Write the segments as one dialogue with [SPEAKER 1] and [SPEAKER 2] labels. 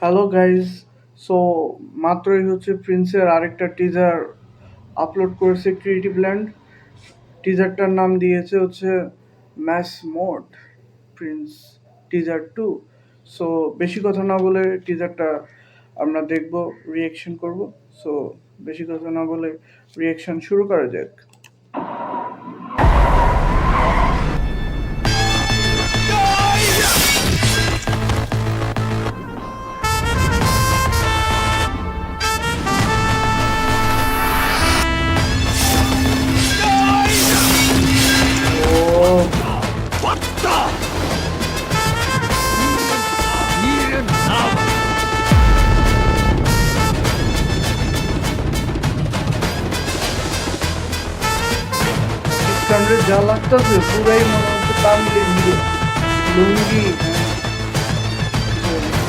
[SPEAKER 1] Hello guys. So মাত্রই হচ্ছে প্রিন্সের আরেকটা টিজার আপলোড করেছে ক্রিয়েটিভ ল্যান্ড। টিজারটার নাম দিয়েছে হচ্ছে mass mode prince teaser 2। So বেশি কথা না বলে টিজারটা আমরা দেখব, রিয়াকশন করব। সো বেশি কথা না বলে রিয়াকশন শুরু করা যাক। ও স্ট্যান্ডার্ড যা লাগতেছে পুরাই মনে হচ্ছে তামিলের হিরো লুঙ্গি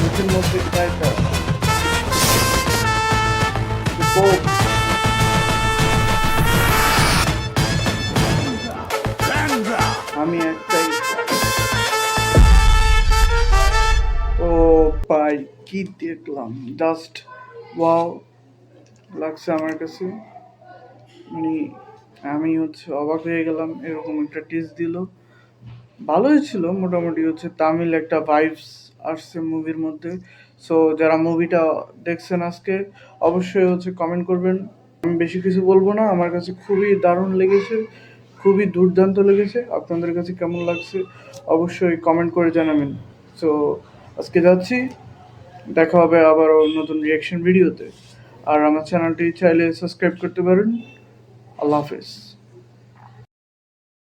[SPEAKER 1] মুখের মধ্যে টাইটা কোপ। আমি একটাই ও ভাই কি দেখলাম, জাস্ট ওয়াও লাগছে আমার কাছে। মানে আমি হচ্ছে অবাক হয়ে গেলাম, এরকম একটা টেস্ট দিল। ভালোই ছিল মোটামুটি, হচ্ছে তামিল একটা ভাইবস আসছে মুভির মধ্যে। সো যারা মুভিটা দেখছেন আজকে অবশ্যই হচ্ছে কমেন্ট করবেন। আমি বেশি কিছু বলবো না, আমার কাছে খুবই দারুণ লেগেছে, খুবই দুর্দান্ত লেগেছে। আপনাদের কাছে কেমন লাগছে অবশ্যই কমেন্ট করে জানাবেন। সো আজকে যাচ্ছি, দেখা হবে আবারও নতুন রিয়াকশন ভিডিওতে। আর আমার চ্যানেলটি চাইলে সাবস্ক্রাইব করতে পারেন। আল্লাহ হাফেজ।